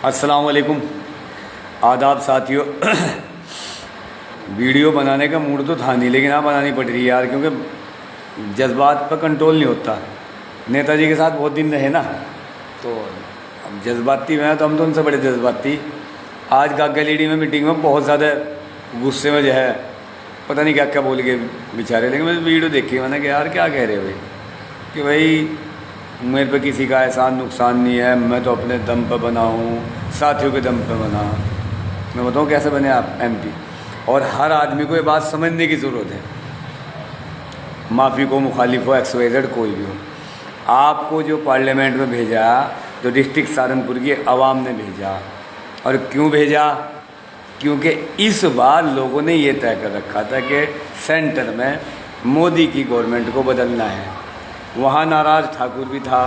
अस्सलाम वालेकुम, आदाब साथियों। वीडियो बनाने का मूड तो था नहीं, लेकिन हाँ बनानी पड़ रही है यार, क्योंकि जज्बात पर कंट्रोल नहीं होता। नेताजी के साथ बहुत दिन रहे ना, तो अब जज्बाती में तो हम तो उनसे बड़े जज्बाती। आज गागा लेडी में मीटिंग में बहुत ज़्यादा गुस्से में जो है, पता नहीं क्या क्या बोल के बेचारे। लेकिन मैं वीडियो देखी, मैंने कि यार क्या कह रहे भाई, कि भाई मेरे पे किसी का एहसान नुकसान नहीं है, मैं तो अपने दम पर बना हूँ, साथियों के दम पर बना। मैं बताऊँ कैसे बने आप एमपी। और हर आदमी को ये बात समझने की ज़रूरत है, माफ़ी को मुखालिफ हो, XYZ कोई भी हो। आपको जो पार्लियामेंट में भेजा, जो डिस्ट्रिक्ट सहारनपुर की आवाम ने भेजा, और क्यों भेजा? क्योंकि इस बार लोगों ने ये तय कर रखा था कि सेंटर में मोदी की गवर्नमेंट को बदलना है। वहाँ नाराज़ ठाकुर भी था,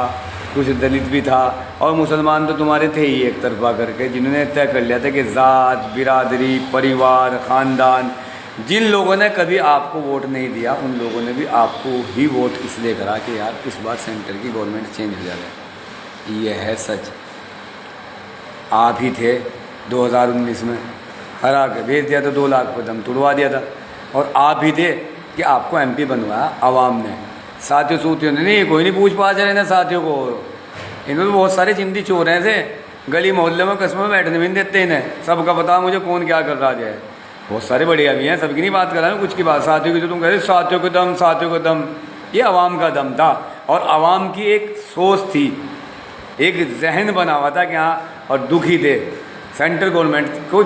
कुछ दलित भी था, और मुसलमान तो तुम्हारे थे ही एक तरफा करके, जिन्होंने तय कर लिया था कि ज़ात, बिरादरी, परिवार, ख़ानदान, जिन लोगों ने कभी आपको वोट नहीं दिया, उन लोगों ने भी आपको ही वोट इसलिए करा कि यार इस बार सेंटर की गवर्नमेंट चेंज हो जाए। ये है सच। आप ही थे 2019 में, हरा के भेज दिया था, 2 लाख पर दम तुड़वा दिया था। और आप ही थे कि आपको MP बनवाया आवाम ने। साथियों सूथियों ने नहीं, कोई नहीं पूछ पाछ रहे ना साथियों को। इन्होंने बहुत सारे चिंदी चोर हैं से, गली मोहल्ले में कस्बों में बैठने भी नहीं देते इन्हें। सबका पता मुझे कौन क्या कर रहा है। बहुत सारे बढ़िया भी हैं, सबकी नहीं बात कर रहा हूँ, कुछ की बात। साथियों की जो तुम कह रहे साथियों को दम, साथियों को दम, ये आवाम का दम था। और आवाम की एक सोच थी, एक जहन बना हुआ था कि हाँ, और दुखी थे, सेंट्रल गवर्नमेंट को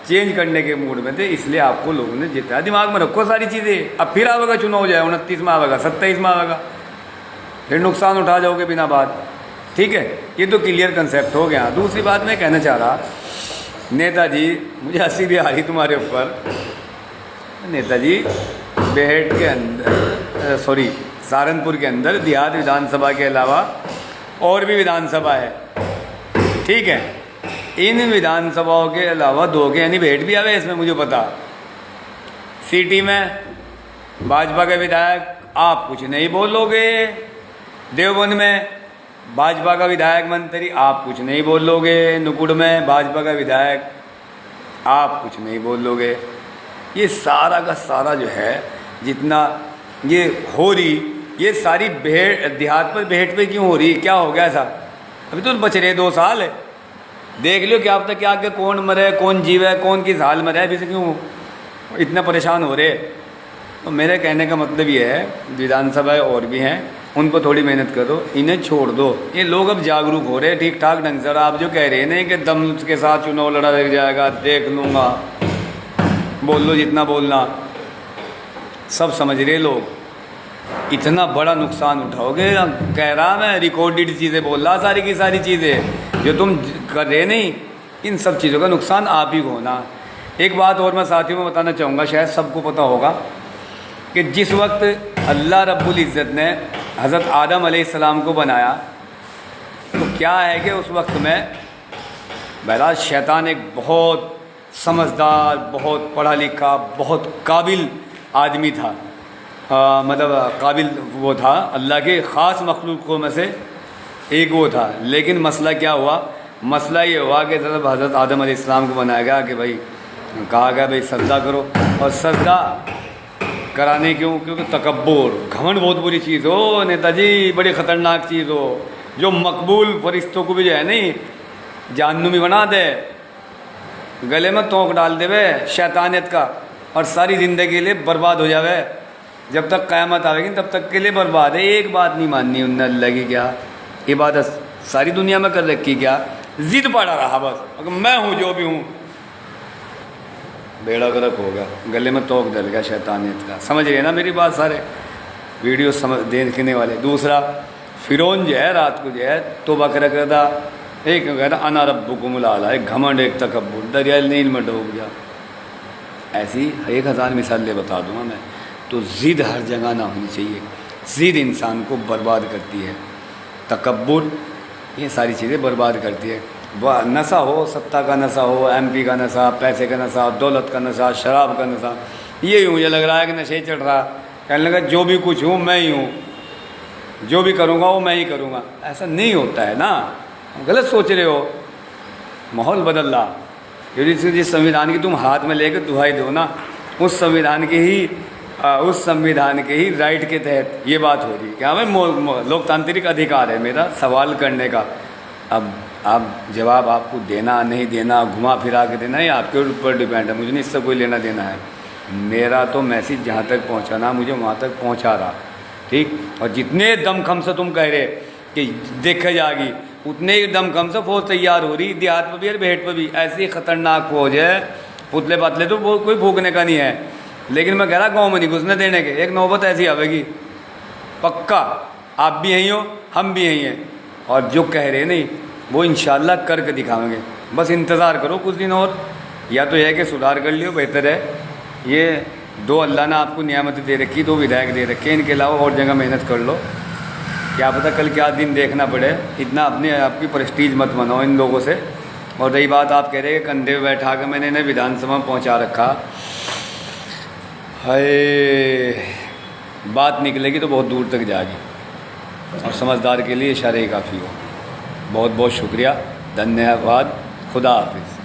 चेंज करने के मूड में थे, इसलिए आपको लोगों ने जिताया। दिमाग में रखो सारी चीज़ें। अब फिर आवेगा चुनाव हो जाए, 29 में आवेगा, 27 में आवेगा, फिर नुकसान उठा जाओगे बिना बात। ठीक है, ये तो क्लियर कंसेप्ट हो गया। दूसरी बात मैं कहना चाह रहा, नेताजी, मुझे हंसी भी आ रही तुम्हारे ऊपर। नेताजी बेहट के अंदर, सॉरी सहारनपुर के अंदर देहात विधानसभा के अलावा और भी विधानसभा है, ठीक है। इन विधानसभाओं के अलावा 2 के यानी भेंट भी आवे इसमें, मुझे पता। सिटी में भाजपा के विधायक आप कुछ नहीं बोलोगे, देवबंद में भाजपा का विधायक मंत्री आप कुछ नहीं बोलोगे, नुकुड़ में भाजपा का विधायक आप कुछ नहीं बोलोगे। ये सारा का सारा जो है, जितना ये हो रही, ये सारी भेंट देहात पर भेंट पे क्यों हो रही? क्या हो गया ऐसा? अभी तो बच रहे 2 साल, देख लो क्या अब तक क्या, कौन मरे, कौन जीवे, कौन किस हाल में रहे, अभी से क्यों इतना परेशान हो रहे? तो मेरे कहने का मतलब ये है, विधानसभाएं और भी हैं, उन पर थोड़ी मेहनत करो, इन्हें छोड़ दो। ये लोग अब जागरूक हो रहे ठीक ठाक ढंग से। और आप जो कह रहे हैं नहीं कि दम के साथ चुनाव लड़ा लग जाएगा, देख लूँगा, बोल लो जितना बोलना, सब समझ रहे लोग। इतना बड़ा नुकसान उठाओगे, कह रहा मैं, रिकॉर्डेड चीज़ें बोल रहा, सारी की सारी चीज़ें जो तुम कर रहे नहीं, इन सब चीज़ों का नुकसान आप ही को होना। एक बात और मैं साथियों में बताना चाहूँगा, शायद सबको पता होगा कि जिस वक्त अल्लाह रब्बुल इज़्ज़त ने हज़रत आदम अलैहिस्सलाम को बनाया, तो क्या है कि उस वक्त में बहरहाल शैतान एक बहुत समझदार, बहुत पढ़ा लिखा, बहुत काबिल आदमी था। मतलब काबिल वो था, अल्लाह के ख़ास मखलूक़ों में से एक वो था। लेकिन मसला क्या हुआ? मसला ये हुआ कि जब हज़रत आदम अलैहिस्सलाम को बनाया गया कि भाई, कहा गया भाई सजदा करो, और सजदा कराने क्यों? क्योंकि तकब्बुर, घमंड बहुत बुरी चीज़ हो नेताजी, बड़ी ख़तरनाक चीज़ हो, जो मकबूल फरिश्तों को भी जो है नहीं जहन्नुमी बना दे, गले में तोंक डाल देवे शैतानियत का, और सारी ज़िंदगी के लिए बर्बाद हो जावे। जब तक क़यामत आवेगी तब तक के लिए बर्बाद है। एक बात नहीं माननी उनने अल्लाह की, क्या इबादत सारी दुनिया में कर रखी, क्या जिद पड़ा रहा बस, अगर मैं हूँ जो भी हूँ, बेड़ा गर्क हो गया, गले में तोक डल गया शैतानियत का। समझ रहे ना मेरी बात सारे वीडियो समझ देखने वाले। दूसरा, फ़िरौन जो है रात को जो है तौबा कर था, एक कहता अना रब्बुकुमुल आला, एक घमंड, एक तकब्बुर, दरियाए नील में डूब गया। ऐसी 1000 मिसालें बता दूँगा मैं। तो ज़िद हर जगह ना होनी चाहिए, ज़िद इंसान को बर्बाद करती है, तकब्बुर ये सारी चीज़ें बर्बाद करती है। वह नशा हो, सत्ता का नशा हो, MP का नशा, पैसे का नशा, दौलत का नशा, शराब का नशा, ये ही मुझे लग रहा है कि नशे चढ़ रहा। कहने लगा जो भी कुछ हूँ मैं ही हूँ, जो भी करूँगा वो मैं ही करूँगा। ऐसा नहीं होता है ना, गलत सोच रहे हो। माहौल बदल रहा। यदि जिस संविधान की तुम हाथ में लेकर दुहाई दो ना, उस संविधान के ही राइट के तहत ये बात हो रही है कि हाँ भाई लोकतांत्रिक अधिकार है मेरा सवाल करने का। अब जवाब आपको देना नहीं देना, घुमा फिरा के देना, ये आपके ऊपर डिपेंड है, मुझे नहीं इससे कोई लेना देना है। मेरा तो मैसेज जहाँ तक पहुँचाना मुझे वहाँ तक पहुँचा रहा, ठीक। और जितने दमखम से तुम कह रहे कि देखे जाएगी, उतने ही दमखम से फौज तैयार हो रही, देहात पर भी और भेंट पर भी। ऐसी खतरनाक फौज है, पुतले पतले तो वो कोई भूखने का नहीं है, लेकिन मैं कह रहा गाँव में नहीं घुसने देने के। एक नौबत ऐसी आवेगी पक्का, आप भी यहीं हो हम भी यहीं हैं, और जो कह रहे नहीं वो इंशाल्लाह करके दिखाएंगे। बस इंतज़ार करो कुछ दिन और, या तो यह है कि सुधार कर लियो, बेहतर है। ये 2 अल्लाह ने आपको नियामतें दे रखी, 2 विधायक दे रखे, इनके अलावा और जगह मेहनत कर लो, क्या पता कल क्या दिन देखना पड़े। इतना अपने आपकी प्रेस्टीज मत बनाओ इन लोगों से। और रही बात आप कह रहे हैं कंधे पे बैठा के मैंने इन्हें विधानसभा में पहुँचा रखा, हाय बात निकलेगी तो बहुत दूर तक जाएगी, और समझदार के लिए इशारे ही काफ़ी हो। बहुत बहुत शुक्रिया, धन्यवाद, खुदा हाफिज़।